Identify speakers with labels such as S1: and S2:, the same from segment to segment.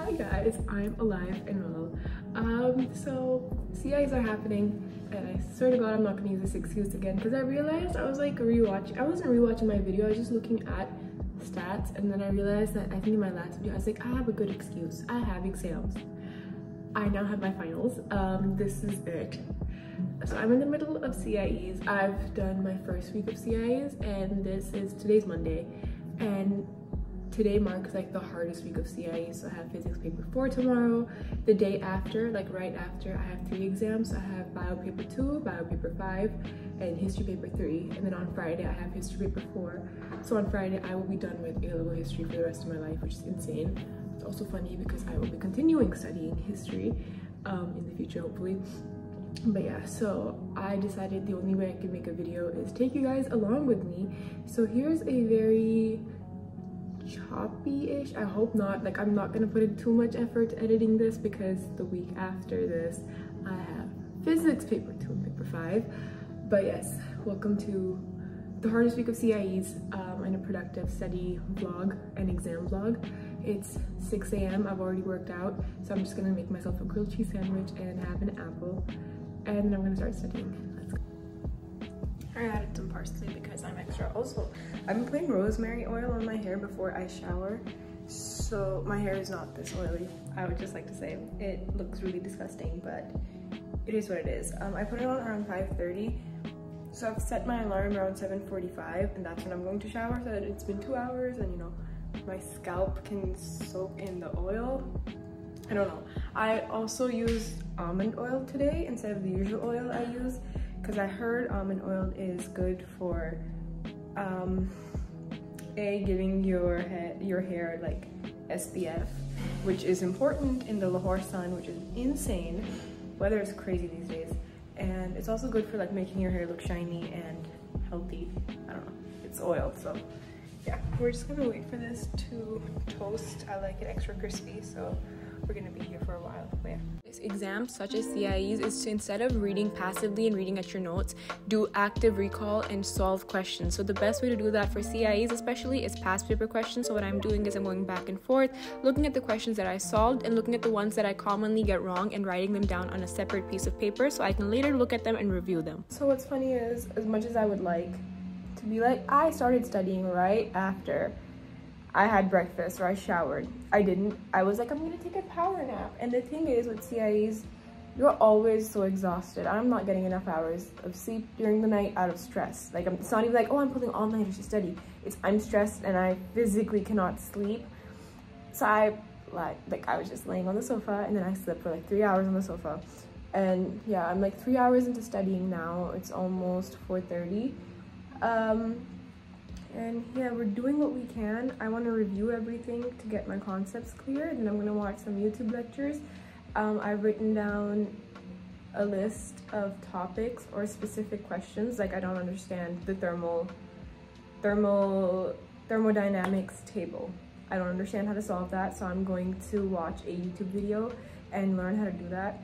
S1: Hi guys, I'm alive and well. So CIs are happening and I swear to God I'm not gonna use this excuse again because I realized I was like I wasn't rewatching my video, I was just looking at stats, and then I realized that I think in my last video I was like, I have a good excuse. I have exams. I now have my finals. This is it. So I'm in the middle of CIEs. I've done my first week of CIEs and today's Monday, and today marks like the hardest week of CIE. So I have physics paper 4 tomorrow. The day after, like right after, I have 3 exams. I have bio paper 2, bio paper 5, and history paper 3. And then on Friday, I have history paper 4. So on Friday, I will be done with A-level history for the rest of my life, which is insane. It's also funny because I will be continuing studying history in the future, hopefully. But yeah, so I decided the only way I can make a video is take you guys along with me. So here's a very choppy-ish, I hope not, like I'm not gonna put in too much effort editing this because the week after this I have physics paper 2 and paper 5. But yes, welcome to the hardest week of CIEs and a productive study vlog and exam vlog. It's 6 a.m. I've already worked out, so I'm just gonna make myself a grilled cheese sandwich and have an apple, and then I'm gonna start studying. Let's go. I added some parsley because I'm extra. Also, I've been putting rosemary oil on my hair before I shower, so my hair is not this oily. I would just like to say it looks really disgusting, but it is what it is. I put it on around 5:30, so I've set my alarm around 7:45, and that's when I'm going to shower, so that it's been 2 hours and you know my scalp can soak in the oil. I don't know. I also used almond oil today instead of the usual oil I use, because I heard almond oil is good for giving your hair like SPF, which is important in the Lahore sun, which is insane. Weather is crazy these days, and it's also good for like making your hair look shiny and healthy. I don't know, it's oil, so yeah, we're just gonna wait for this to toast. I like it extra crispy, so we're gonna be here for a while. But yeah. Exams such as CIEs is to, instead of reading passively and reading at your notes, do active recall and solve questions. So the best way to do that for CIEs especially is past paper questions. So what I'm doing is I'm going back and forth, looking at the questions that I solved and looking at the ones that I commonly get wrong and writing them down on a separate piece of paper so I can later look at them and review them. So what's funny is, as much as I would like to be like, I started studying right after I had breakfast or I showered, I didn't. I was like, I'm gonna take a power nap. And the thing is with CIEs, you're always so exhausted. I'm not getting enough hours of sleep during the night out of stress. Like, it's not even like, oh, I'm pulling all night to study. It's I'm stressed and I physically cannot sleep. So I was just laying on the sofa, and then I slept for like 3 hours on the sofa. And yeah, I'm like 3 hours into studying now. It's almost 4:30. And yeah, we're doing what we can. I want to review everything to get my concepts clear, and then I'm going to watch some YouTube lectures. I've written down a list of topics or specific questions, like I don't understand the thermodynamics table. I don't understand how to solve that, so I'm going to watch a YouTube video and learn how to do that.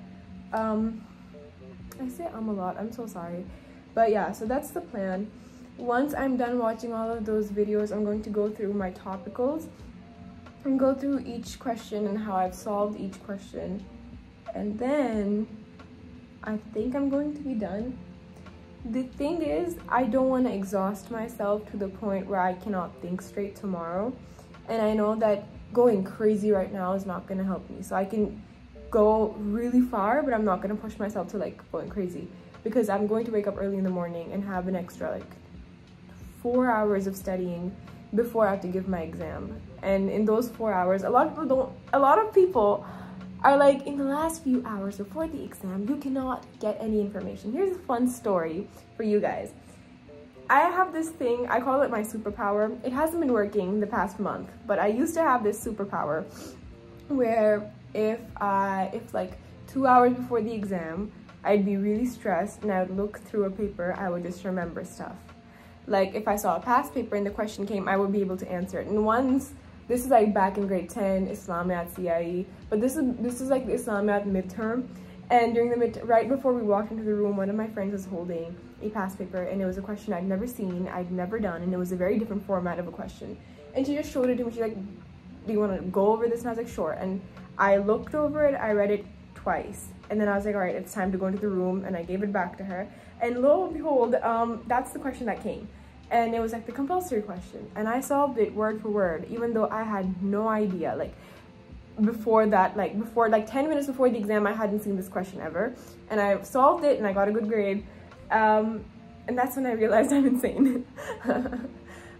S1: I say a lot, I'm so sorry. But yeah, so that's the plan. Once I'm done watching all of those videos, I'm going to go through my topicals and go through each question and how I've solved each question. And then I think I'm going to be done. The thing is, I don't want to exhaust myself to the point where I cannot think straight tomorrow. And I know that going crazy right now is not going to help me. So I can go really far, but I'm not going to push myself to like going crazy, because I'm going to wake up early in the morning and have an extra like 4 hours of studying before I have to give my exam. And in those 4 hours, a lot of people are like, in the last few hours before the exam, you cannot get any information. Here's a fun story for you guys. I have this thing, I call it my superpower. It hasn't been working the past month, but I used to have this superpower where if like 2 hours before the exam, I'd be really stressed and I would look through a paper, I would just remember stuff. Like if I saw a past paper and the question came, I would be able to answer it. And once, this is like back in grade 10, Islamiyat CIE, but this is like the Islamiyat midterm. And during the right before we walked into the room, one of my friends was holding a past paper, and it was a question I'd never seen, I'd never done, and it was a very different format of a question. And she just showed it to me. She's like, do you want to go over this? And I was like, sure. And I looked over it, I read it twice, and then I was like, all right, it's time to go into the room, and I gave it back to her. And lo and behold, that's the question that came. And it was like the compulsory question, and I solved it word for word, even though I had no idea. Like before that, like 10 minutes before the exam, I hadn't seen this question ever, and I solved it and I got a good grade. And that's when I realized I'm insane.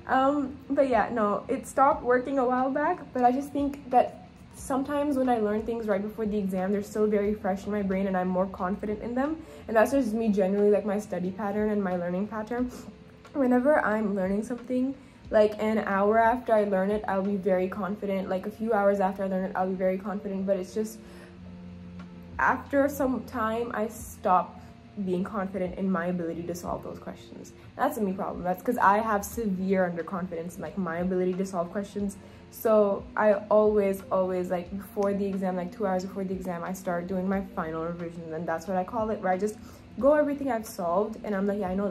S1: But yeah, no, it stopped working a while back, but I just think that sometimes when I learn things right before the exam, they're still very fresh in my brain and I'm more confident in them. And that's just me generally, like my study pattern and my learning pattern. Whenever I'm learning something, like an hour after I learn it, I'll be very confident. Like a few hours after I learn it, I'll be very confident. But it's just after some time, I stop being confident in my ability to solve those questions. That's a me problem. That's because I have severe underconfidence in like my ability to solve questions. So I always like before the exam, like 2 hours before the exam, I start doing my final revision, and that's what I call it, where I just go everything I've solved and I'm like, yeah, I know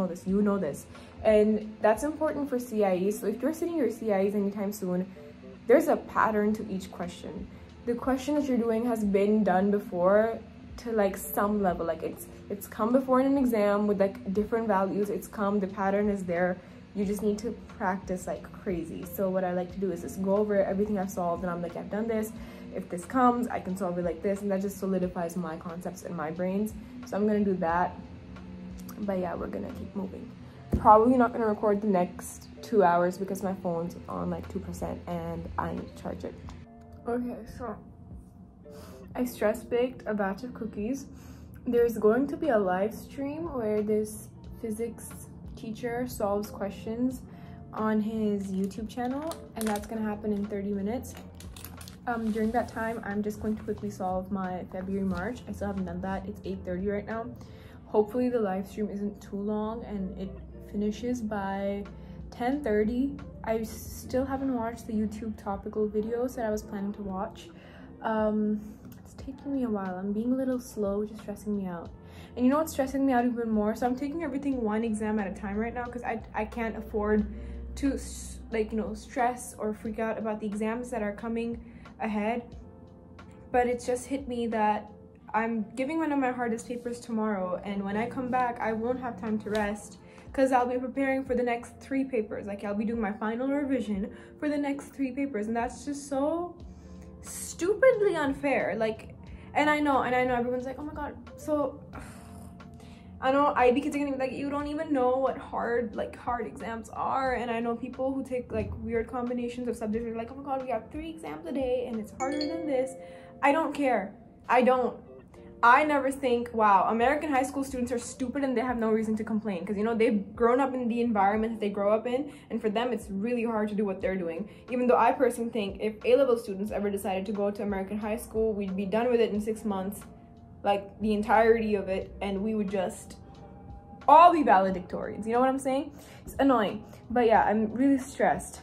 S1: this, you know this. And that's important for CIE. So if you're sitting your CIEs anytime soon, there's a pattern to each question. The question that you're doing has been done before to like some level. Like it's come before in an exam with like different values. The pattern is there. You just need to practice like crazy. So what I like to do is just go over everything I've solved, and I'm like, I've done this. If this comes, I can solve it like this, and that just solidifies my concepts in my brains. So I'm gonna do that. But yeah, we're gonna keep moving. Probably not gonna record the next 2 hours because my phone's on like 2% and I need to charge it. Okay, so I stress baked a batch of cookies. There's going to be a live stream where this physics teacher solves questions on his YouTube channel, and that's gonna happen in 30 minutes. During that time, I'm just going to quickly solve my February, March. I still haven't done that. It's 8:30 right now. Hopefully the live stream isn't too long and it finishes by 10:30. I still haven't watched the YouTube topical videos that I was planning to watch. It's taking me a while. I'm being a little slow, which is stressing me out. And you know what's stressing me out even more? So I'm taking everything one exam at a time right now because I can't afford to like, you know, stress or freak out about the exams that are coming ahead. But it's just hit me that I'm giving one of my hardest papers tomorrow, and when I come back I won't have time to rest because I'll be preparing for the next 3 papers. Like I'll be doing my final revision for the next 3 papers, and that's just so stupidly unfair. Like, and I know everyone's like, oh my god, so I know IB kids are gonna be like, you don't even know what hard exams are. And I know people who take like weird combinations of subjects are like, oh my god, we have 3 exams a day and it's harder than this. I don't care. I never think, wow, American high school students are stupid and they have no reason to complain, because you know they've grown up in the environment that they grow up in, and for them it's really hard to do what they're doing. Even though I personally think if A-level students ever decided to go to American high school, we'd be done with it in 6 months, like the entirety of it, and we would just all be valedictorians. You know what I'm saying? It's annoying. But yeah, I'm really stressed.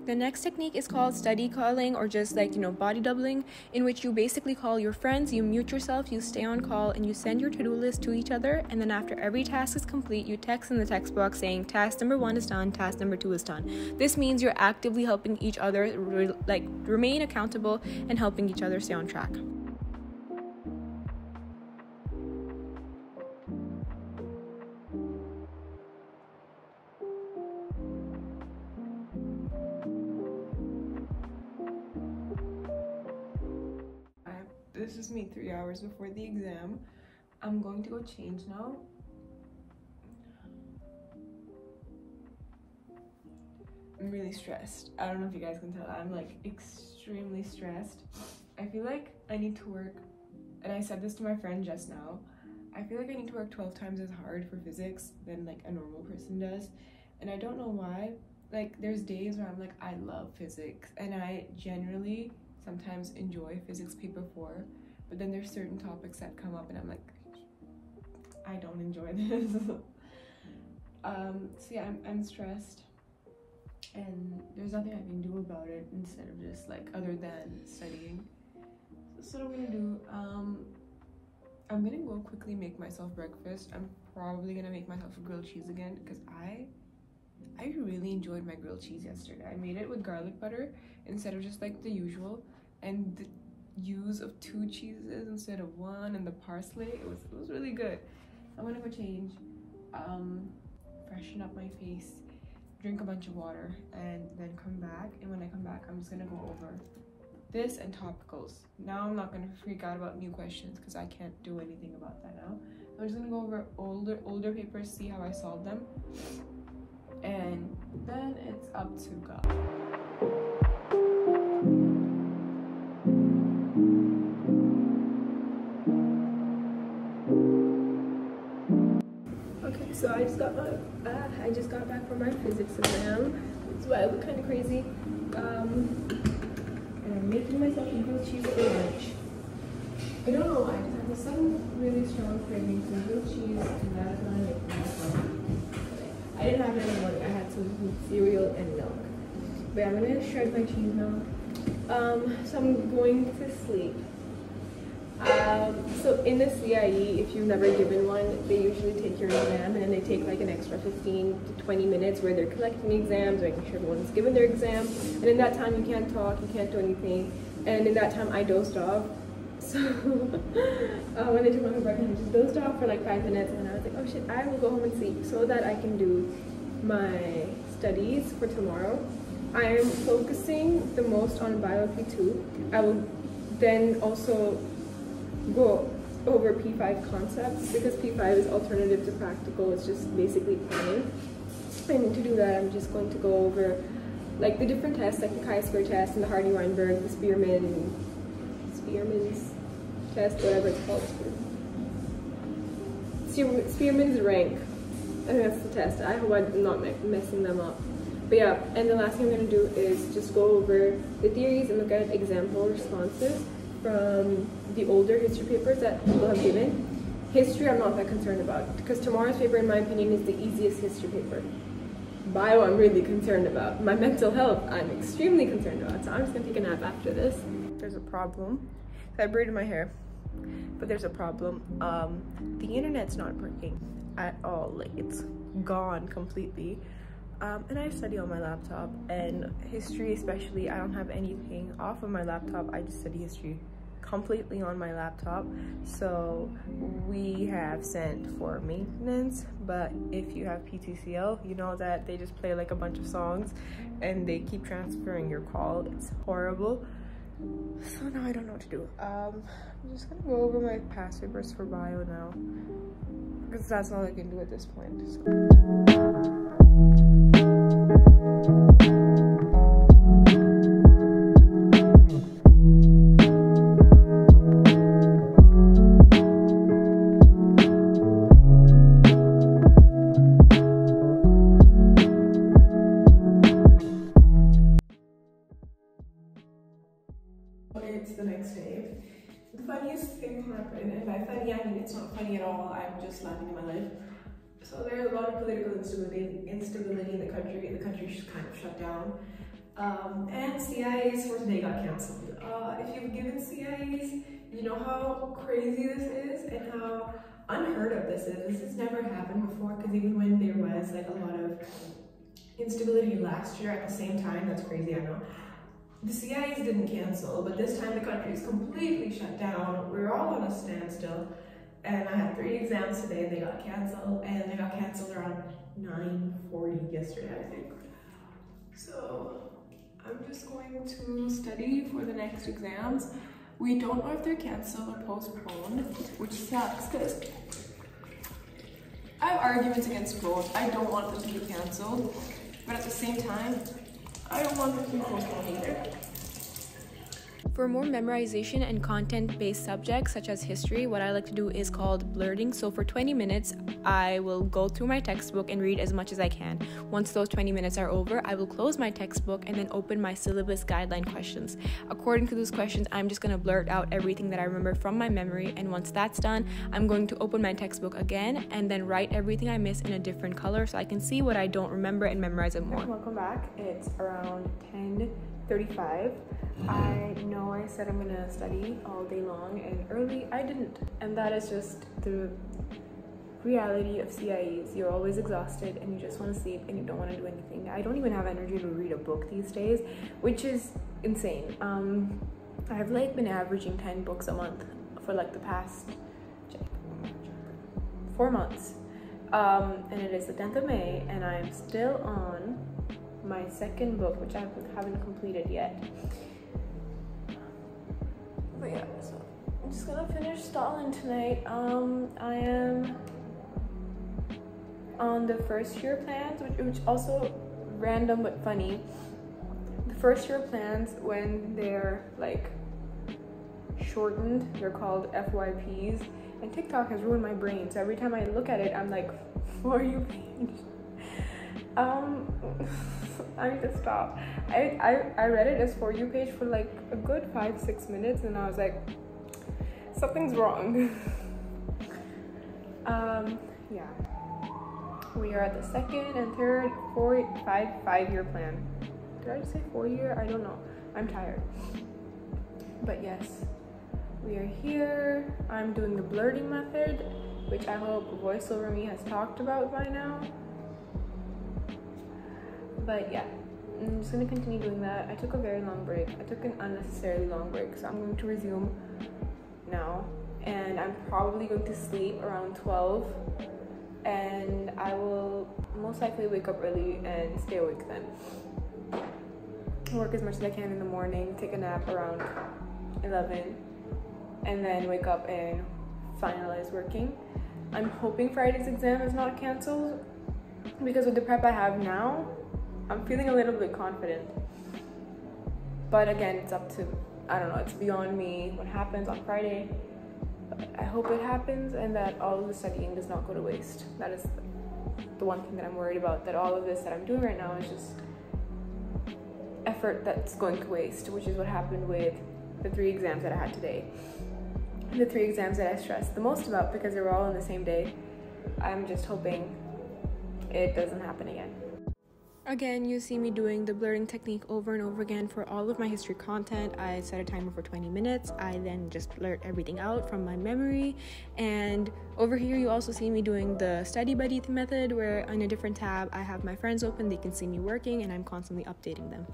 S1: The next technique is called study calling, or just like, you know, body doubling, in which you basically call your friends, you mute yourself, you stay on call, and you send your to-do list to each other, and then after every task is complete, you text in the text box saying task number 1 is done, task number 2 is done. This means you're actively helping each other remain accountable and helping each other stay on track. This is me 3 hours before the exam. I'm going to go change now. I'm really stressed. I don't know if you guys can tell. I'm like extremely stressed. I feel like I need to work, and I said this to my friend just now, I feel like I need to work 12 times as hard for physics than like a normal person does. And I don't know why. Like there's days where I'm like, I love physics and I generally sometimes enjoy physics paper 4, but then there's certain topics that come up and I'm like, I don't enjoy this. So yeah, I'm stressed, and there's nothing I can do about it instead of just like other than studying. So what I'm gonna do, I'm gonna go quickly make myself breakfast. I'm probably gonna make myself a grilled cheese again because I I really enjoyed my grilled cheese yesterday. I made it with garlic butter instead of just like the usual, and the use of 2 cheeses instead of 1, and the parsley. It was really good. I'm gonna go change, freshen up my face, drink a bunch of water, and then come back. And when I come back, I'm just gonna go over this and topicals. Now I'm not gonna freak out about new questions because I can't do anything about that now. I'm just gonna go over older papers, see how I solved them, and then it's up to God. Okay, so I just got back from my physics exam. That's why I look kind of crazy. And I'm making myself a grilled cheese for lunch. I don't know why, I just have a sudden really strong craving for grilled cheese, and that is not it. I didn't have it in the morning. I had some cereal and milk. But yeah, I'm gonna shred my cheese now. So I'm going to sleep. So in the CIE, if you've never given one, they usually take your exam, and then they take like an extra 15 to 20 minutes where they're collecting the exams, making sure everyone's given their exam. And in that time, you can't talk, you can't do anything. And in that time, I dozed off. So when I took my break, I just dozed off for like 5 minutes, and I was like, oh shit, I will go home and sleep so that I can do my studies for tomorrow. I am focusing the most on Bio P2. I will then also go over P5 concepts, because P5 is alternative to practical. It's just basically planning. And to do that, I'm just going to go over like the different tests, like the chi-square test and the Hardy-Weinberg, the Spearman's test, whatever it's called. Spearman's rank. I think that's the test. I hope I'm not messing them up. But yeah, and the last thing I'm going to do is just go over the theories and look at example responses from the older history papers that people have given. History I'm not that concerned about, because tomorrow's paper, in my opinion, is the easiest history paper. Bio I'm really concerned about. My mental health I'm extremely concerned about, so I'm just going to take a nap after this. There's a problem. So I braided my hair, but there's a problem. The internet's not working at all. Like, it's gone completely. And I study on my laptop, and history especially, I don't have anything off of my laptop. I just study history completely on my laptop. So we have sent for maintenance, but if you have PTCL, you know that they just play like a bunch of songs and they keep transferring your call. It's horrible. So now I don't know what to do. I'm just gonna go over my past papers for bio now, because that's all I can do at this point. So. It's the next day. The funniest thing happened, and by funny I mean it's not funny at all. I'm just laughing at my life. So there's a lot of political instability in the country. The country's just kind of shut down. And CIAs for today got canceled. If you've given CIAs, you know how crazy this is and how unheard of this is. This has never happened before, because even when there was like a lot of instability last year at the same time, that's crazy, I know. The CIAs didn't cancel, but this time the country is completely shut down. We're all on a standstill. And I had 3 exams today, and they got canceled, and they got canceled around 9:40 yesterday, I think. So I'm just going to study for the next exams. We don't know if they're canceled or postponed, which sucks, because I have arguments against both. I don't want them to be canceled, but at the same time, I don't want them to be postponed either. For more memorization and content-based subjects such as history, what I like to do is called blurting. So for 20 minutes, I will go through my textbook and read as much as I can. Once those 20 minutes are over, I will close my textbook and then open my syllabus guideline questions. According to those questions, I'm just going to blurt out everything that I remember from my memory, and once that's done, I'm going to open my textbook again and then write everything I miss in a different color so I can see what I don't remember and memorize it more. Welcome back. It's around 10:35. I know I said I'm gonna study all day long, and early I didn't, and that is just the reality of CIEs. You're always exhausted and you just want to sleep and you don't want to do anything. I don't even have energy to read a book these days, which is insane. I've like been averaging 10 books a month for like the past 4 months. And it is the 10th of May and I'm still on my 2nd book, which I haven't completed yet. But yeah, so I'm just gonna finish Stalin tonight. I am on the first year plans, which also random but funny. The first year plans, when they're like shortened, they're called FYPs, and TikTok has ruined my brain, so every time I look at it I'm like, for you page. I need to stop. I read it as for you page for like a good 5-6 minutes and I was like, something's wrong. Yeah, we are at the 2nd and 3rd, 4th, 5-year plan. Did I just say 4-year? I don't know, I'm tired. But yes, we are here. I'm doing the blurting method, which I hope VoiceOver Me has talked about by now. But yeah, I'm just gonna continue doing that. I took a very long break. I took an unnecessarily long break, so I'm going to resume now. And I'm probably going to sleep around 12, and I will most likely wake up early and stay awake then. Work as much as I can in the morning, take a nap around 11, and then wake up and finalize working. I'm hoping Friday's exam is not canceled, because with the prep I have now, I'm feeling a little bit confident. But again, it's up to, I don't know, it's beyond me what happens on Friday. But I hope it happens and that all of the studying does not go to waste. That is the one thing that I'm worried about, that all of this that I'm doing right now is just effort that's going to waste, which is what happened with the 3 exams that I had today. The 3 exams that I stressed the most about because they were all on the same day. I'm just hoping it doesn't happen again. Again, you see me doing the blurring technique over and over again for all of my history content. I set a timer for 20 minutes. I then just blurt everything out from my memory. And over here, you also see me doing the study buddy method, where on a different tab, I have my friends open. They can see me working and I'm constantly updating them.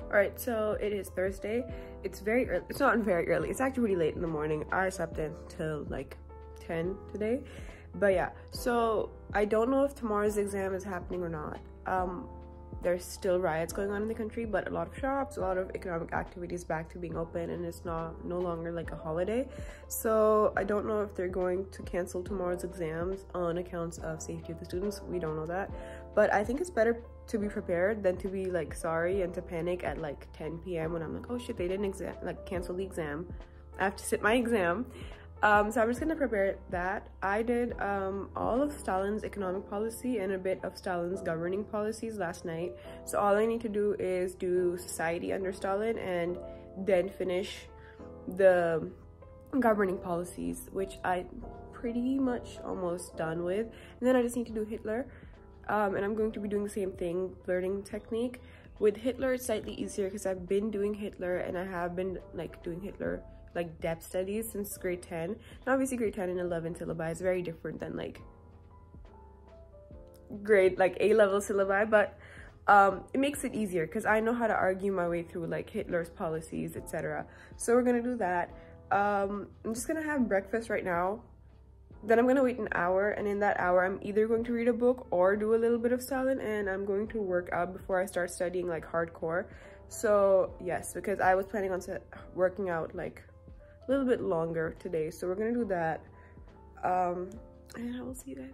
S1: Alright, so it is Thursday. It's very early. It's not very early. It's actually really late in the morning. I slept until like 10 today. But yeah, so I don't know if tomorrow's exam is happening or not. There's still riots going on in the country, but a lot of shops, a lot of economic activities back to being open, and it's no longer like a holiday. So I don't know if they're going to cancel tomorrow's exams on accounts of safety of the students. We don't know that, but I think it's better to be prepared than to be like sorry and to panic at like 10 p.m. when I'm like, oh shit, they didn't cancel the exam. I have to sit my exam. So I'm just gonna prepare that. I did all of Stalin's economic policy and a bit of Stalin's governing policies last night. So all I need to do is do society under Stalin and then finish the governing policies, which I pretty much almost done with. And then I just need to do Hitler. And I'm going to be doing the same thing, blurting technique. With Hitler, it's slightly easier because I've been doing Hitler and I have been like doing Hitler like depth studies since grade 10. And obviously grade 10 and 11 syllabi is very different than like grade like A-level syllabi, but it makes it easier because I know how to argue my way through like Hitler's policies, etc. So we're gonna do that. I'm just gonna have breakfast right now, then I'm gonna wait an hour, and in that hour I'm either going to read a book or do a little bit of Stalin, and I'm going to work out before I start studying like hardcore. So yes, because I was planning on working out like a little bit longer today, so we're gonna do that, and I will see you guys.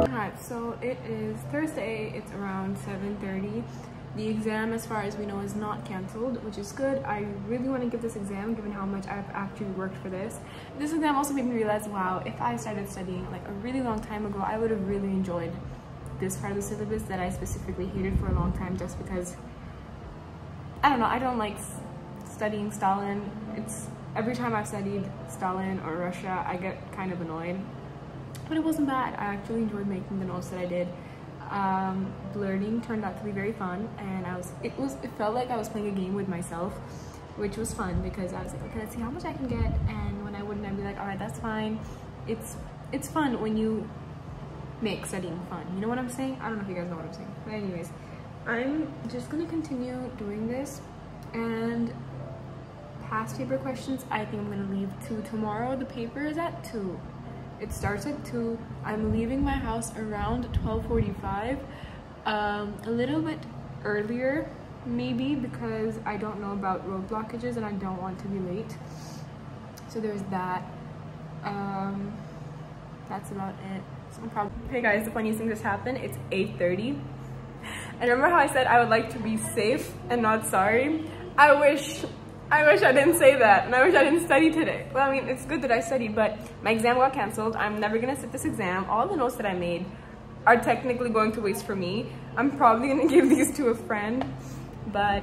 S1: Alright, so it is Thursday, it's around 7:30, The exam, as far as we know, is not cancelled, which is good. I really want to give this exam, given how much I've actually worked for this. This exam also made me realize, wow, if I started studying like a really long time ago, I would have really enjoyed this part of the syllabus that I specifically hated for a long time, just because, I don't know, I don't like studying Stalin. It's every time I've studied Stalin or Russia, I get kind of annoyed, but it wasn't bad. I actually enjoyed making the notes that I did. Blurting turned out to be very fun, and it felt like I was playing a game with myself, which was fun because I was like, okay, let's see how much I can get, and when I wouldn't, I'd be like, all right, that's fine. It's fun when you make studying fun, you know what I'm saying? I don't know if you guys know what I'm saying, but anyways, I'm just gonna continue doing this, and past paper questions I think I'm gonna leave to tomorrow. The paper is at 2. It starts at 2. I'm leaving my house around 12:45, a little bit earlier maybe, because I don't know about road blockages and I don't want to be late. So there's that. That's about it. Hey guys, the funniest thing just happened. It's 8:30. And remember how I said I would like to be safe and not sorry? I wish I didn't say that, and I wish I didn't study today. Well, I mean, it's good that I studied, but my exam got canceled. I'm never gonna sit this exam. All the notes that I made are technically going to waste for me. I'm probably gonna give these to a friend, but